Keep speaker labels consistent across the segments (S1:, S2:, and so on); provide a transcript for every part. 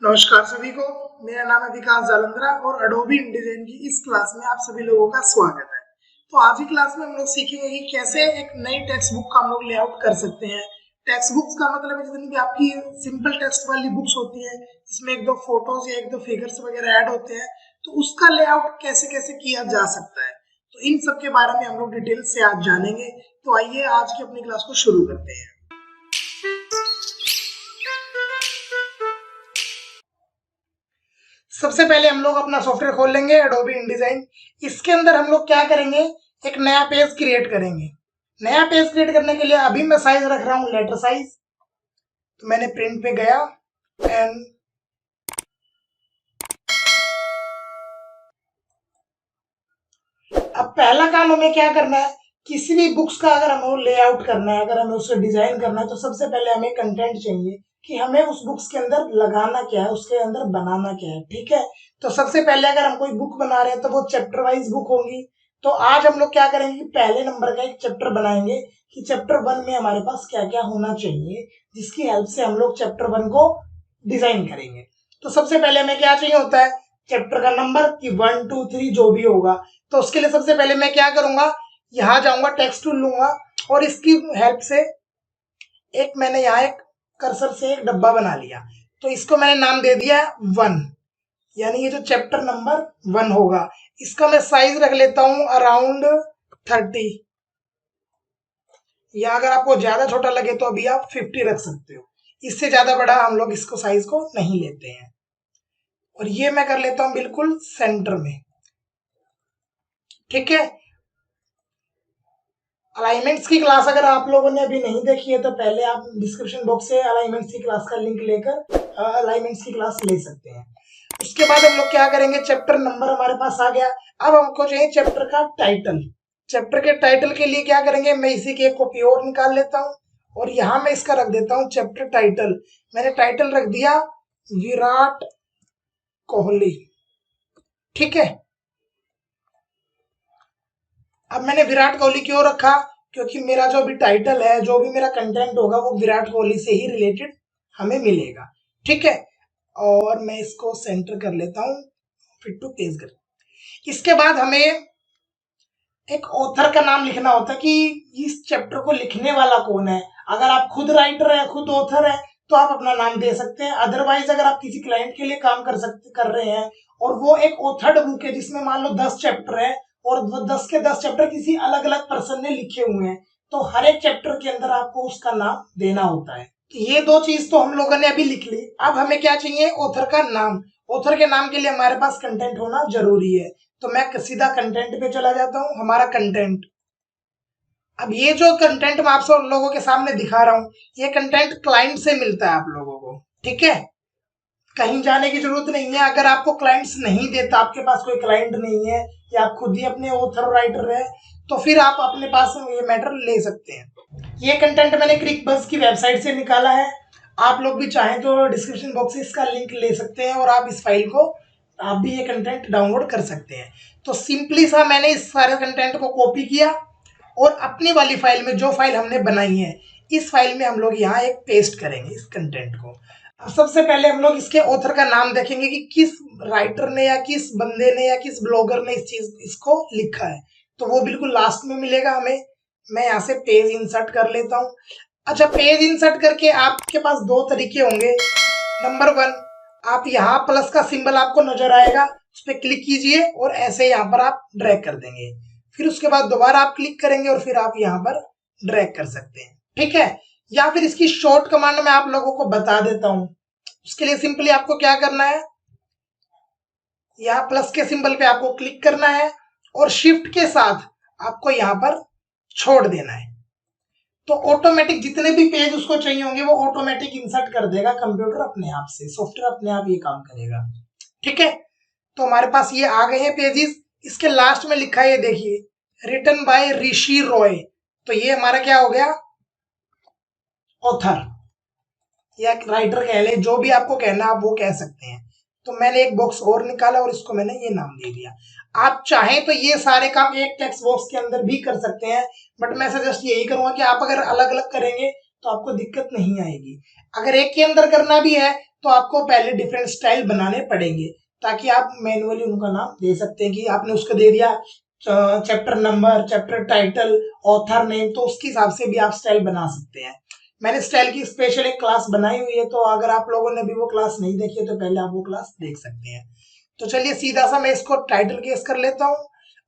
S1: नमस्कार सभी को। मेरा नाम है विकास जालंधरा और अडोबी इंडिजाइन की इस क्लास में आप सभी लोगों का स्वागत है। तो आज की क्लास में हम लोग सीखेंगे कि कैसे एक नई टेक्स्ट बुक का हम लोग लेआउट कर सकते हैं। टेक्स्ट बुक्स का मतलब है जितनी भी आपकी सिंपल टेक्स्ट वाली बुक्स होती है जिसमें एक दो फोटोज या एक दो फिगर्स वगैरह ऐड होते हैं, तो उसका लेआउट कैसे कैसे किया जा सकता है, तो इन सब के बारे में हम लोग डिटेल से आज जानेंगे। तो आइए आज की अपनी क्लास को शुरू करते हैं। सबसे पहले हम लोग अपना सॉफ्टवेयर खोल लेंगे एडोबी इंडिजाइन। इसके अंदर हम लोग क्या करेंगे, एक नया पेज क्रिएट करेंगे। नया पेज क्रिएट करने के लिए अभी मैं साइज रख रहा हूं लेटर साइज, तो मैंने प्रिंट पे गया एंड अब पहला काम हमें क्या करना है, किसी भी बुक्स का अगर हमें लेआउट करना है, अगर हमें उसे डिजाइन करना है, तो सबसे पहले हमें कंटेंट चाहिए कि हमें उस बुक्स के अंदर लगाना क्या है, उसके अंदर बनाना क्या है। ठीक है, तो सबसे पहले अगर हम कोई बुक बना रहे हैं तो वो चैप्टर वाइज बुक होंगी। तो आज हम लोग क्या करेंगे कि पहले नंबर का एक चैप्टर बनाएंगे कि चैप्टर 1 में हमारे पास क्या क्या होना चाहिए, जिसकी हेल्प से हम लोग चैप्टर 1 को डिजाइन करेंगे। तो सबसे पहले हमें क्या चाहिए होता है, चैप्टर का नंबर कि 1 2 3 जो भी होगा। तो उसके लिए सबसे पहले मैं क्या करूंगा, यहाँ जाऊंगा टेक्स्ट टूल लूंगा और इसकी हेल्प से एक मैंने यहाँ एक कर्सर से एक डब्बा बना लिया। तो इसको मैंने नाम दे दिया 1, यानी ये जो चैप्टर नंबर 1 होगा। इसका मैं साइज रख लेता हूं अराउंड 30, या अगर आपको ज्यादा छोटा लगे तो अभी आप 50 रख सकते हो। इससे ज्यादा बड़ा हम लोग इसको साइज को नहीं लेते हैं। और ये मैं कर लेता हूं बिल्कुल सेंटर में। ठीक है, अलाइनमेंट्स की क्लास अगर आप लोगों ने अभी नहीं देखी है तो पहले आप डिस्क्रिप्शन बॉक्स से अलाइनमेंट्स की क्लास का लिंक लेकर अलाइनमेंट्स की क्लास ले सकते हैं। उसके बाद हम लोग क्या करेंगे, चैप्टर नंबर हमारे पास आ गया। अब हमको चाहिए चैप्टर का टाइटल। चैप्टर के टाइटल के लिए क्या करेंगे, मैं इसी की एक कॉपी और निकाल लेता हूँ और यहाँ मैं इसका रख देता हूँ चैप्टर टाइटल। मैंने टाइटल रख दिया विराट कोहली। ठीक है, अब मैंने विराट कोहली क्यों रखा, क्योंकि मेरा जो भी टाइटल है, जो भी मेरा कंटेंट होगा वो विराट कोहली से ही रिलेटेड हमें मिलेगा। ठीक है, और मैं इसको सेंटर कर लेता हूँ, फिट टू पेज कर। इसके बाद हमें एक ऑथर का नाम लिखना होता है कि इस चैप्टर को लिखने वाला कौन है। अगर आप खुद राइटर है, खुद ऑथर है, तो आप अपना नाम दे सकते हैं। अदरवाइज अगर आप किसी क्लाइंट के लिए काम कर रहे हैं और वो एक ऑथर्ड बुक है जिसमें मान लो 10 चैप्टर है और वो 10 के 10 चैप्टर किसी अलग अलग पर्सन ने लिखे हुए हैं, तो हर एक चैप्टर के अंदर आपको उसका नाम देना होता है। तो ये दो चीज तो हम लोगों ने अभी लिख ली। अब हमें क्या चाहिए, ऑथर का नाम। ऑथर के नाम के लिए हमारे पास कंटेंट होना जरूरी है। तो मैं सीधा कंटेंट पे चला जाता हूं, हमारा कंटेंट। अब ये जो कंटेंट मैं आप सब लोगों के सामने दिखा रहा हूं, ये कंटेंट क्लाइंट से मिलता है आप लोगों को। ठीक है, कहीं जाने की जरूरत नहीं है। अगर आपको क्लाइंट्स नहीं देता, आपके पास कोई क्लाइंट नहीं है या आप खुद ही अपने ऑथर राइटर है, तो फिर आप अपने पास ये मैटर ले सकते हैं। ये कंटेंट मैंने क्रिक बस की वेबसाइट से निकाला है। आप लोग भी चाहें तो डिस्क्रिप्शन बॉक्स से इसका लिंक ले सकते हैं और आप इस फाइल को, आप भी ये कंटेंट डाउनलोड कर सकते हैं। तो सिंपली सा मैंने इस सारे कंटेंट को कॉपी किया और अपनी वाली फाइल में, जो फाइल हमने बनाई है, इस फाइल में हम लोग यहाँ एक पेस्ट करेंगे इस कंटेंट को। अब सबसे पहले हम लोग इसके ऑथर का नाम देखेंगे कि किस राइटर ने या किस बंदे ने या किस ब्लॉगर ने इसको लिखा है, तो वो बिल्कुल लास्ट में मिलेगा हमें। मैं यहाँ से पेज इंसर्ट कर लेता हूँ। अच्छा, पेज इंसर्ट करके आपके पास दो तरीके होंगे। नंबर 1, आप यहाँ प्लस का सिंबल आपको नजर आएगा, उस पर क्लिक कीजिए और ऐसे यहाँ पर आप ड्रैग कर देंगे। फिर उसके बाद दोबारा आप क्लिक करेंगे और फिर आप यहाँ पर ड्रैग कर सकते हैं। ठीक है, या फिर इसकी शॉर्ट कमांड मैं आप लोगों को बता देता हूं। उसके लिए सिंपली आपको क्या करना है, यहाँ प्लस के सिंबल पे आपको क्लिक करना है और शिफ्ट के साथ आपको यहाँ पर छोड़ देना है। तो ऑटोमेटिक जितने भी पेज उसको चाहिए होंगे वो ऑटोमेटिक इंसर्ट कर देगा कंप्यूटर अपने आप से, सॉफ्टवेयर अपने आप ये काम करेगा। ठीक है, तो हमारे पास ये आ गए हैं पेजेस। इसके लास्ट में लिखा है, ये देखिए, रिटन बाय ऋषि रॉय। तो ये हमारा क्या हो गया, ऑथर या राइटर कह ले, जो भी आपको कहना आप वो कह सकते हैं। तो मैंने एक बॉक्स और निकाला और इसको मैंने ये नाम दे दिया। आप चाहें तो ये सारे काम एक टेक्स्ट बॉक्स के अंदर भी कर सकते हैं, बट मैं सजेस्ट यही करूंगा कि आप अगर अलग अलग करेंगे तो आपको दिक्कत नहीं आएगी। अगर एक के अंदर करना भी है तो आपको पहले डिफरेंट स्टाइल बनाने पड़ेंगे ताकि आप मैन्युअली उनका नाम दे सकते हैं कि आपने उसको दे दिया chapter number, chapter title, author name, तो उसके हिसाब से भी आप स्टाइल बना सकते हैं। मैंने स्टाइल की स्पेशल एक क्लास बनाई हुई है, तो अगर आप लोगों ने भी वो क्लास नहीं देखी है तो पहले आप वो क्लास देख सकते हैं। तो चलिए सीधा सा मैं इसको टाइटल केस कर लेता हूँ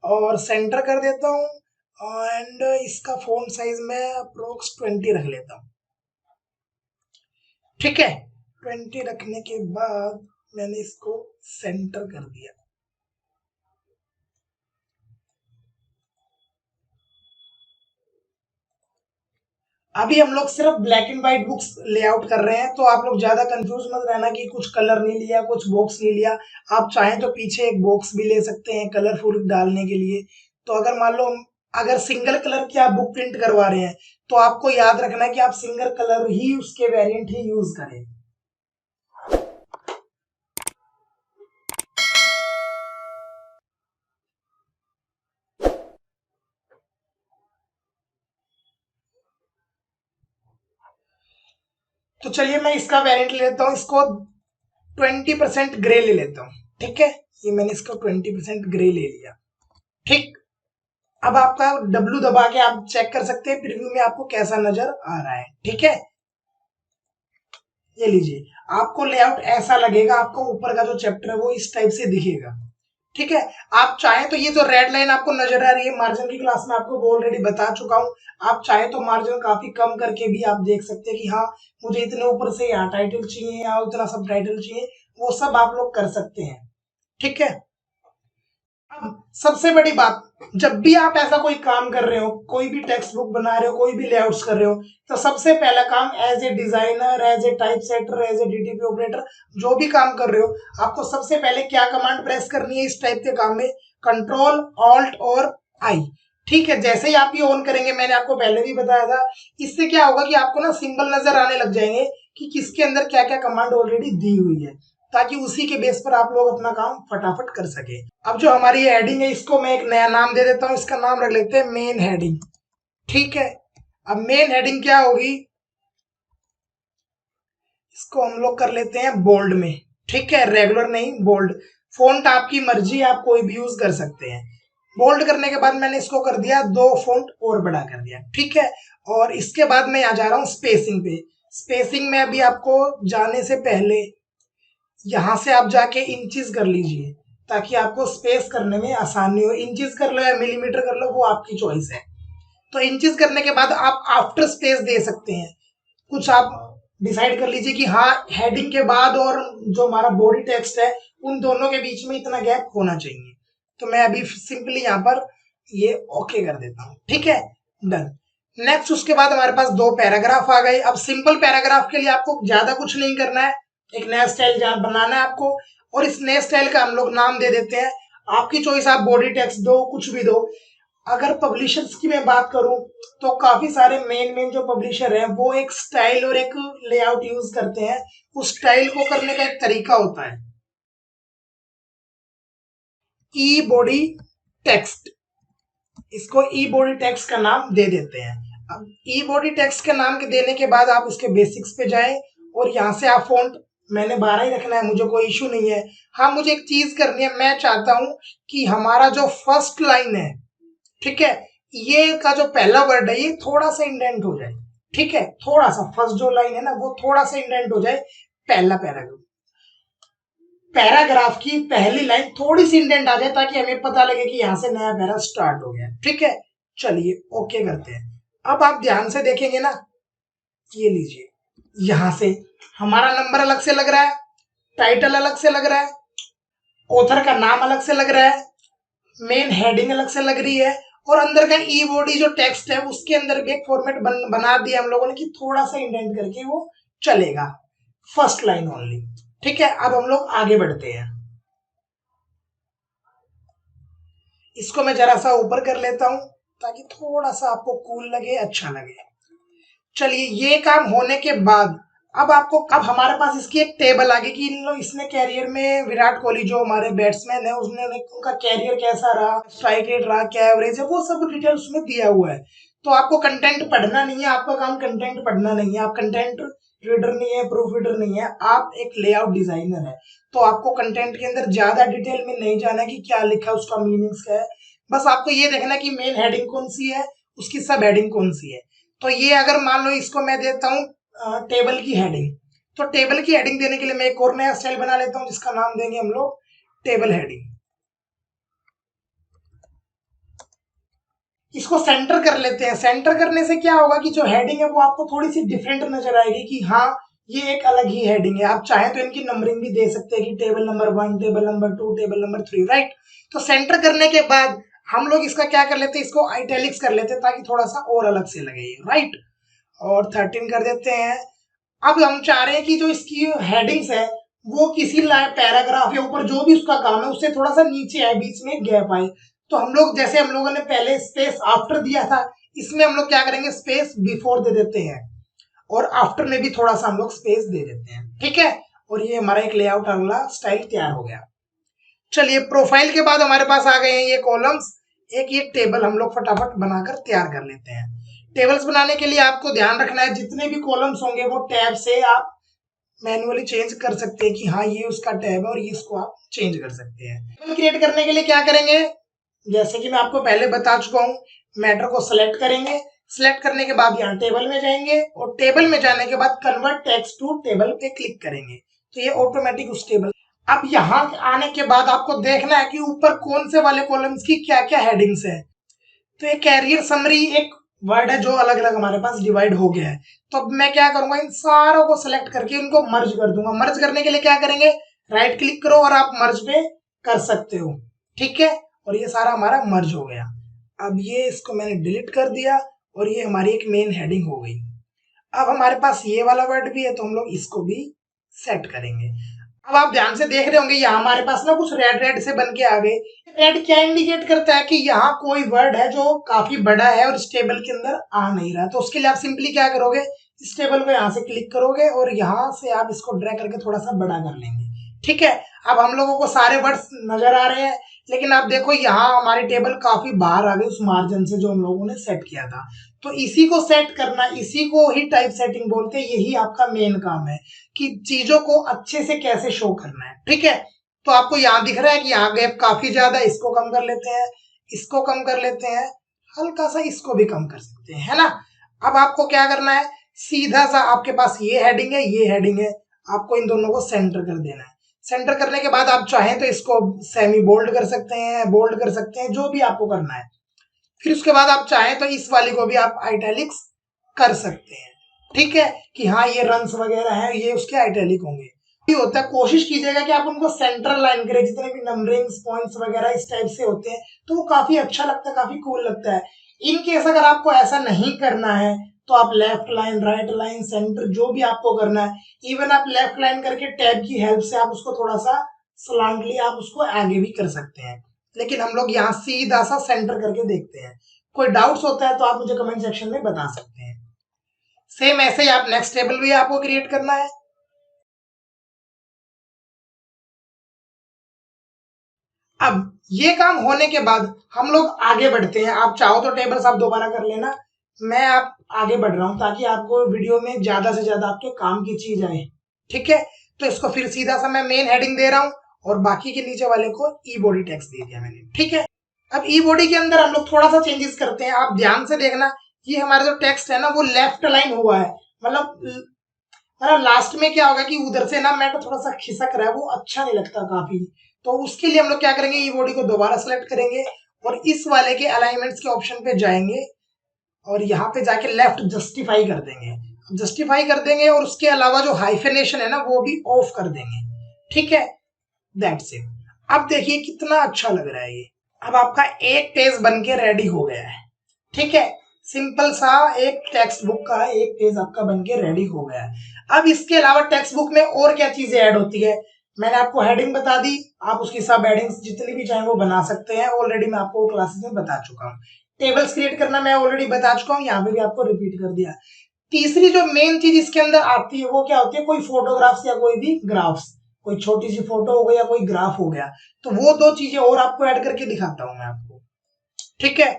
S1: और सेंटर कर देता हूँ एंड इसका फॉन्ट साइज मैं अप्रोक्स 20 रख लेता हूँ। ठीक है, 20 रखने के बाद मैंने इसको सेंटर कर दिया। अभी हम लोग सिर्फ black and white books layout कर रहे हैं, तो आप लोग ज्यादा कंफ्यूज मत रहना कि कुछ कलर नहीं लिया, कुछ बॉक्स नहीं लिया। आप चाहें तो पीछे एक बॉक्स भी ले सकते हैं कलरफुल डालने के लिए। तो अगर मान लो अगर सिंगल कलर की आप बुक प्रिंट करवा रहे हैं तो आपको याद रखना है कि आप सिंगल कलर ही उसके वेरिएंट ही यूज करें। तो चलिए मैं इसका वेरिएंट ले लेता हूँ, इसको 20% ग्रे ले लेता हूँ। ठीक है, ये मैंने इसको 20% ग्रे ले लिया। ठीक, अब आपका W दबा के आप चेक कर सकते हैं प्रीव्यू में आपको कैसा नजर आ रहा है। ठीक है, ये लीजिए, आपको लेआउट ऐसा लगेगा, आपको ऊपर का जो चैप्टर है वो इस टाइप से दिखेगा। ठीक है, आप चाहें तो ये जो रेड लाइन आपको नजर आ रही है, मार्जिन की क्लास में आपको ऑलरेडी बता चुका हूं। आप चाहें तो मार्जिन काफी कम करके भी आप देख सकते हैं कि हाँ मुझे इतने ऊपर से यहाँ टाइटल चाहिए या उतना सब टाइटल चाहिए, वो सब आप लोग कर सकते हैं। ठीक है, अब सबसे बड़ी बात, जब भी आप ऐसा कोई काम कर रहे हो, कोई भी टेक्स्ट बुक बना रहे हो, कोई भी लेआउट्स कर रहे हो, तो सबसे पहला काम as a designer, as a typesetter, as a DTP operator, जो भी काम कर रहे हो, आपको सबसे पहले क्या कमांड प्रेस करनी है इस टाइप के काम में? कंट्रोल ऑल्ट और आई। ठीक है, जैसे ही आप ये ऑन करेंगे, मैंने आपको पहले भी बताया था, इससे क्या होगा कि आपको ना सिंबल नजर आने लग जाएंगे कि किसके अंदर क्या क्या कमांड ऑलरेडी दी हुई है, ताकि उसी के बेस पर आप लोग अपना काम फटाफट कर सके। अब जो हमारी ये हेडिंग है, इसको मैं एक नया नाम दे देता हूँ, इसका नाम रख लेते हैं मेन हेडिंग। ठीक है, अब मेन हेडिंग क्या होगी, इसको हम लोग कर लेते हैं बोल्ड में। ठीक है, रेगुलर नहीं, बोल्ड। फॉन्ट आपकी मर्जी, आप कोई भी यूज कर सकते हैं। बोल्ड करने के बाद मैंने इसको कर दिया 2 फॉन्ट और बड़ा कर दिया। ठीक है, और इसके बाद मैं यहाँ जा रहा हूँ स्पेसिंग पे। स्पेसिंग में अभी आपको जाने से पहले यहां से आप जाके इंचेस कर लीजिए, ताकि आपको स्पेस करने में आसानी हो। इंचेस कर लो या मिलीमीटर कर लो, वो आपकी चॉइस है। तो इंचेस करने के बाद आप आफ्टर स्पेस दे सकते हैं। कुछ आप डिसाइड कर लीजिए कि हाँ हेडिंग के बाद और जो हमारा बॉडी टेक्स्ट है उन दोनों के बीच में इतना गैप होना चाहिए। तो मैं अभी सिंपली यहाँ पर ये ओके कर देता हूँ। ठीक है, डन। नेक्स्ट उसके बाद हमारे पास 2 पैराग्राफ आ गए। अब सिंपल पैराग्राफ के लिए आपको ज्यादा कुछ नहीं करना है, एक नया स्टाइल जहाँ बनाना है आपको, और इस नए स्टाइल का हम लोग नाम दे देते हैं, आपकी चॉइस, आप बॉडी टेक्स्ट दो, कुछ भी दो। अगर पब्लिशर्स की मैं बात करूं तो काफी सारे मेन मेन जो पब्लिशर हैं वो एक स्टाइल और एक लेआउट यूज करते हैं। उस स्टाइल को करने का एक तरीका होता है ई बॉडी टेक्स्ट। इसको ई बॉडी टेक्स्ट का नाम दे देते हैं। अब ई बॉडी टेक्स्ट के नाम के देने के बाद आप इसके बेसिक्स पे जाएं और यहाँ से आप फॉन्ट, मैंने 12 ही रखना है, मुझे कोई इशू नहीं है। हाँ, मुझे एक चीज करनी है, मैं चाहता हूं कि हमारा जो फर्स्ट लाइन है, ठीक है, ये का जो पहला वर्ड है ये थोड़ा सा इंडेंट हो जाए। ठीक है, थोड़ा सा फर्स्ट जो लाइन है ना वो थोड़ा सा इंडेंट हो जाए। पहला पैराग्राफ, पैराग्राफ की पहली लाइन थोड़ी सी इंडेंट आ जाए, ताकि हमें पता लगे कि यहां से नया पैरा स्टार्ट हो गया। ठीक है, चलिए ओके करते हैं। अब आप ध्यान से देखेंगे ना, ये लीजिए, यहां से हमारा नंबर अलग से लग रहा है, टाइटल अलग से लग रहा है, ऑथर का नाम अलग से लग रहा है, मेन हेडिंग अलग से लग रही है, और अंदर का ई बॉडी जो टेक्स्ट है उसके अंदर भी एक फॉर्मेट बना दिया हम लोगों ने कि थोड़ा सा इंडेंट करके वो चलेगा, फर्स्ट लाइन ओनली। ठीक है, अब हम लोग आगे बढ़ते हैं। इसको मैं जरा सा ऊपर कर लेता हूं ताकि थोड़ा सा आपको कूल लगे, अच्छा लगे। चलिए, ये काम होने के बाद अब आपको, अब हमारे पास इसकी एक टेबल आ गई कि इन लोग, इसने कैरियर में, विराट कोहली जो हमारे बैट्समैन है उसने, उनका कैरियर कैसा रहा, स्ट्राइक रेट रहा, क्या एवरेज है, वो सब डिटेल उसमें दिया हुआ है। तो आपको कंटेंट पढ़ना नहीं है, आपका काम कंटेंट पढ़ना नहीं है, आप कंटेंट रीडर नहीं है, प्रूफ रीडर नहीं है, आप एक लेआउट डिजाइनर है, तो आपको कंटेंट के अंदर ज्यादा डिटेल में नहीं जाना कि क्या लिखा है, उसका मीनिंग्स क्या है। बस आपको ये देखना कि मेन हेडिंग कौन सी है, उसकी सब हेडिंग कौन सी है। तो ये अगर मान लो इसको मैं देता हूँ टेबल की हेडिंग, तो टेबल की हेडिंग देने के लिए मैं एक और नया स्टाइल बना लेता हूँ जिसका नाम देंगे हम लोग टेबल हेडिंग। इसको सेंटर कर लेते हैं। सेंटर करने से क्या होगा कि जो हेडिंग है वो आपको थोड़ी सी डिफरेंट नजर आएगी कि हाँ ये एक अलग ही हेडिंग है। आप चाहें तो इनकी नंबरिंग भी दे सकते हैं कि table number 1, table number 2, table number 3, right. तो सेंटर करने के बाद हम लोग इसका क्या कर लेते हैं, इसको आइटैलिक्स कर लेते हैं ताकि थोड़ा सा और अलग से लगे, राइट। और 13 कर देते हैं। अब हम चाह रहे हैं कि जो इसकी हेडिंग्स है वो किसी पैराग्राफ या ऊपर जो भी उसका काम है उससे थोड़ा सा नीचे है, बीच में गैप आए। तो हम लोग जैसे हम लोगों ने पहले स्पेस आफ्टर दिया था, इसमें हम लोग क्या करेंगे, स्पेस बिफोर दे देते हैं और आफ्टर में भी थोड़ा सा हम लोग स्पेस दे देते हैं, ठीक है। और ये हमारा एक लेआउट अगला स्टाइल तैयार हो गया। चलिए प्रोफाइल के बाद हमारे पास आ गए हैं ये कॉलम्स। एक ये टेबल हम लोग फटाफट बनाकर तैयार कर लेते हैं। टेबल्स बनाने के लिए आपको ध्यान रखना है जितने भी कॉलम्स होंगे वो टैब से आप मैन्युअली चेंज कर सकते हैं कि हाँ ये उसका टैब है और ये इसको आप चेंज कर सकते हैं। टेबल क्रिएट करने के लिए क्या करेंगे, जैसे कि मैं आपको पहले बता चुका हूँ, मैटर को सिलेक्ट करेंगे। सिलेक्ट करने के बाद यहाँ टेबल में जाएंगे और टेबल में जाने के बाद कन्वर्ट टेक्स्ट टू टेबल पे क्लिक करेंगे तो ये ऑटोमेटिक उस टेबल। अब यहाँ आने के बाद आपको देखना है कि ऊपर कौन से वाले कॉलम्स की क्या क्या हेडिंग्स है। तो ये कैरियर समरी एक वर्ड है जो अलग अलग हमारे पास डिवाइड हो गया है। तो अब मैं क्या करूंगा, इन सारों को सिलेक्ट करके इनको मर्ज कर दूंगा। मर्ज करने के लिए क्या करेंगे, राइट क्लिक करो और आप मर्ज पे कर सकते हो, ठीक है। और ये सारा हमारा मर्ज हो गया। अब ये इसको मैंने डिलीट कर दिया और ये हमारी एक मेन हेडिंग हो गई। अब हमारे पास ये वाला वर्ड भी है तो हम लोग इसको भी सेट करेंगे। अब आप ध्यान से देख रहे होंगे यहाँ हमारे पास ना कुछ रेड रेड से बन के आ गए। रेड क्या इंडिकेट करता है कि यहाँ कोई वर्ड है जो काफी बड़ा है और इस टेबल के अंदर आ नहीं रहा। तो उसके लिए आप सिंपली क्या करोगे, इस टेबल को यहाँ से क्लिक करोगे और यहाँ से आप इसको ड्रैग करके थोड़ा सा बड़ा कर लेंगे, ठीक है। अब हम लोगों को सारे वर्ड्स नजर आ रहे हैं, लेकिन आप देखो यहाँ हमारी टेबल काफी बाहर आ गई उस मार्जिन से जो हम लोगों ने सेट किया था। तो इसी को सेट करना, इसी को ही टाइप सेटिंग बोलते हैं। यही आपका मेन काम है कि चीजों को अच्छे से कैसे शो करना है, ठीक है। तो आपको यहाँ दिख रहा है कि यहाँ गैप काफी ज्यादा, इसको कम कर लेते हैं, इसको कम कर लेते हैं, हल्का सा इसको भी कम कर सकते हैं, है ना। अब आपको क्या करना है, सीधा सा आपके पास ये हेडिंग है, ये हेडिंग है, आपको इन दोनों को सेंटर कर देना है। सेंटर करने के बाद आप चाहें तो इसको सेमी बोल्ड कर सकते हैं, बोल्ड कर सकते हैं, जो भी आपको करना है। फिर उसके बाद आप चाहें तो इस वाली को भी आप आइटैलिक्स कर सकते हैं, ठीक है, कि हाँ ये रंस वगैरह है ये उसके आइटैलिक होंगे। होता है, कोशिश कीजिएगा कि आप उनको सेंटर लाइन करें। जितने भी नंबरिंग्स पॉइंट्स वगैरह इस टाइप से होते हैं तो वो काफी अच्छा लगता है, काफी कूल लगता है। इन केस अगर आपको ऐसा नहीं करना है तो आप left line, right line, centre, जो भी आपको करना है, इवन आप लेफ्ट लाइन करके टैब की हेल्प से आप उसको थोड़ा सा स्लांटली आप उसको आगे भी कर सकते हैं। लेकिन हम लोग यहाँ सीधा सा सेंटर करके देखते हैं। कोई डाउट्स होता है तो आप मुझे कमेंट सेक्शन में बता सकते हैं। सेम ऐसे ही आप नेक्स्ट टेबल भी आपको क्रिएट करना है। अब ये काम होने के बाद हम लोग आगे बढ़ते हैं। आप चाहो तो टेबल्स आप दोबारा कर लेना, मैं आप आगे बढ़ रहा हूं ताकि आपको वीडियो में ज्यादा से ज्यादा आपके काम की चीज आए, ठीक है। तो इसको फिर सीधा सा मैं मेन हेडिंग दे रहा हूं और बाकी के नीचे वाले को ई बॉडी टेक्स्ट दे दिया मैंने, ठीक है। अब ई बॉडी के अंदर हम लोग थोड़ा सा चेंजेस करते हैं। आप ध्यान से देखना, ये हमारा जो टेक्स्ट है ना वो लेफ्ट लाइन हुआ है, मतलब लास्ट में क्या होगा कि उधर से ना मैटर थोड़ा सा खिसक रहा है, वो अच्छा नहीं लगता काफी। तो उसके लिए हम लोग क्या करेंगे, ई बॉडी को दोबारा सेलेक्ट करेंगे और इस वाले के अलाइनमेंट्स के ऑप्शन पे जाएंगे और यहाँ पे जाके लेफ्ट जस्टिफाई कर देंगे। जस्टिफाई कर देंगे और उसके अलावा जो हाइफेनेशन है ना वो भी ऑफ कर देंगे, ठीक है। That's it. अब देखिए कितना अच्छा लग रहा है ये। अब आपका एक पेज बन के रेडी हो गया है, ठीक है। सिंपल सा एक टेक्स्ट बुक का एक पेज आपका बन के रेडी हो गया है। अब इसके अलावा टेक्स्ट बुक में और क्या चीजें ऐड होती है, मैंने आपको हेडिंग बता दी, आप उसकी सब हेडिंग्स जितनी भी चाहें वो बना सकते हैं। ऑलरेडी मैं आपको क्लासेस में बता चुका हूँ। टेबल्स क्रिएट करना मैं ऑलरेडी बता चुका हूँ, यहाँ पे भी आपको रिपीट कर दिया। तीसरी जो मेन चीज इसके अंदर आती है वो क्या होती है, कोई फोटोग्राफ्स या कोई भी ग्राफ्स, कोई छोटी सी फोटो हो गई या कोई ग्राफ हो गया, तो वो दो चीजें और आपको ऐड करके दिखाता हूं मैं आपको, ठीक है।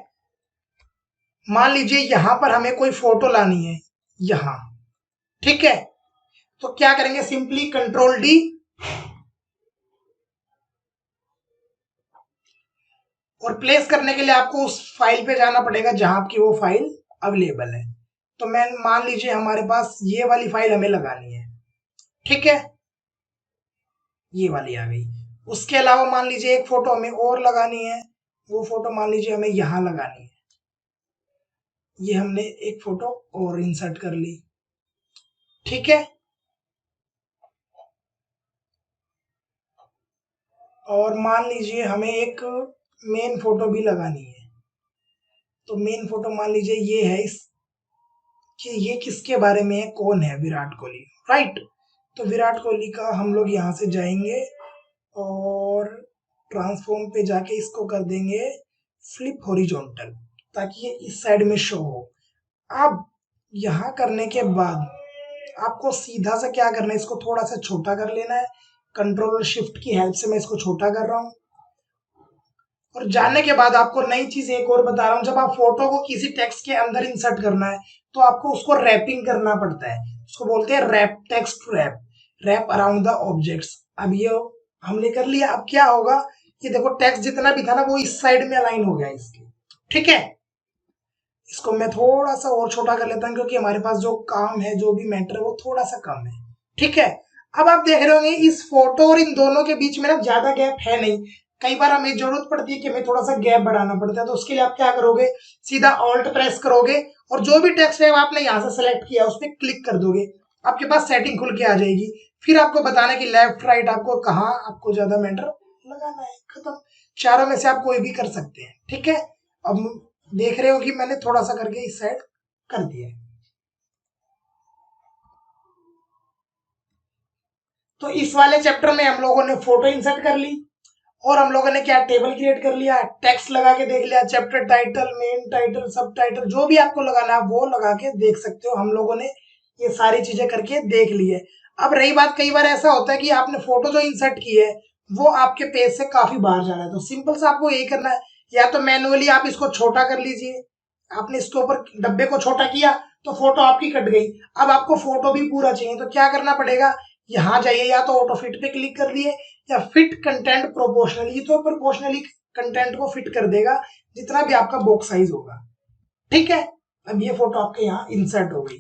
S1: मान लीजिए यहां पर हमें कोई फोटो लानी है, यहां, ठीक है। तो क्या करेंगे, सिंपली कंट्रोल डी, और प्लेस करने के लिए आपको उस फाइल पे जाना पड़ेगा जहां आपकी वो फाइल अवेलेबल है। तो मैं मान लीजिए हमारे पास ये वाली फाइल हमें लगानी है, ठीक है, ये वाली आ गई। उसके अलावा मान लीजिए एक फोटो हमें और लगानी है, वो फोटो मान लीजिए हमें यहां लगानी है। ये हमने एक फोटो और इंसर्ट कर ली, ठीक है। और मान लीजिए हमें एक मेन फोटो भी लगानी है, तो मेन फोटो मान लीजिए ये है, इस कि ये किसके बारे में है, कौन है, विराट कोहली, राइट। तो विराट कोहली का हम लोग यहाँ से जाएंगे और ट्रांसफॉर्म पे जाके इसको कर देंगे फ्लिप हॉरिजॉन्टल, ताकि ये इस साइड में शो हो। अब यहाँ करने के बाद आपको सीधा सा क्या करना है, इसको थोड़ा सा छोटा कर लेना है। कंट्रोल और शिफ्ट की हेल्प से मैं इसको छोटा कर रहा हूँ। और जानने के बाद आपको नई चीज एक और बता रहा हूँ, जब आप फोटो को किसी टेक्स्ट के अंदर इंसर्ट करना है तो आपको उसको रैपिंग करना पड़ता है। उसको बोलते हैं wrap, text wrap, wrap around the objects. अब ये हमने कर लिया। अब क्या होगा कि देखो टेक्स्ट जितना भी था ना वो इस साइड में अलाइन हो गया इसके, ठीक है। इसको मैं थोड़ा सा और छोटा कर लेता हूँ क्योंकि हमारे पास जो काम है, जो भी मैटर है वो थोड़ा सा कम है, ठीक है। अब आप देख रहे होंगे इस फोटो और इन दोनों के बीच में ना ज्यादा गैप है नहीं। कई बार हमें जरूरत पड़ती है कि हमें थोड़ा सा गैप बढ़ाना पड़ता है, तो उसके लिए आप क्या करोगे, सीधा ऑल्ट प्रेस करोगे और जो भी टेक्स्ट है आपने यहाँ से सेलेक्ट किया उस पर क्लिक कर दोगे, आपके पास सेटिंग खुल के आ जाएगी। फिर आपको बताना कि लेफ्ट राइट आपको कहाँ आपको ज्यादा मैटर लगाना है, खत्म। चारों में से आप कोई भी कर सकते हैं, ठीक है। अब देख रहे हो कि मैंने थोड़ा सा करके इस साइड कर दिया है। तो इस वाले चैप्टर में हम लोगों ने फोटो इंसर्ट कर ली और हम लोगों ने क्या टेबल क्रिएट कर लिया, टेक्स्ट लगा के देख लिया, चैप्टर टाइटल, मेन टाइटल, सब टाइटल, जो भी आपको लगाना है वो लगा के देख सकते हो। हम लोगों ने ये सारी चीजें करके देख ली है। अब रही बात, कई बार ऐसा होता है कि आपने फोटो जो इंसर्ट की है वो आपके पेज से काफी बाहर जा रहा है, तो सिंपल से आपको यही करना है, या तो मैनुअली आप इसको छोटा कर लीजिए। आपने इसके ऊपर डब्बे को छोटा किया तो फोटो आपकी कट गई। अब आपको फोटो भी पूरा चाहिए तो क्या करना पड़ेगा, यहाँ जाइए, या तो ऑटो फिट पे क्लिक कर दिए या फिट कंटेंट प्रोपोर्शनली, तो प्रोपोर्शनली कंटेंट को फिट कर देगा जितना भी आपका बॉक्स साइज होगा, ठीक है। अब ये फोटो आपके यहाँ इंसर्ट हो गई।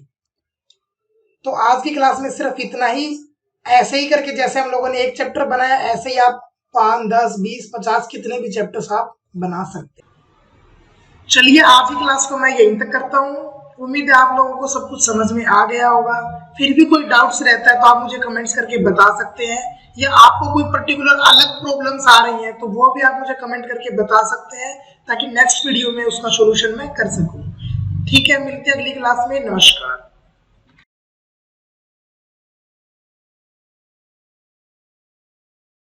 S1: तो आज की क्लास में सिर्फ इतना ही। ऐसे ही करके जैसे हम लोगों ने एक चैप्टर बनाया, ऐसे ही आप 5, 10, 20, 50 कितने भी चैप्टर्स आप बना सकते हैं। चलिए आज की क्लास को मैं यहीं तक करता हूँ। उम्मीद है आप लोगों को सब कुछ समझ में आ गया होगा। फिर भी कोई डाउट्स रहता है तो आप मुझे कमेंट्स करके बता सकते हैं, या आपको कोई पर्टिकुलर अलग प्रॉब्लम्स आ रही हैं तो वो भी आप मुझे कमेंट करके बता सकते हैं, ताकि नेक्स्ट वीडियो में उसका सोल्यूशन मैं कर सकूं। ठीक है, मिलते हैं अगली क्लास में। नमस्कार।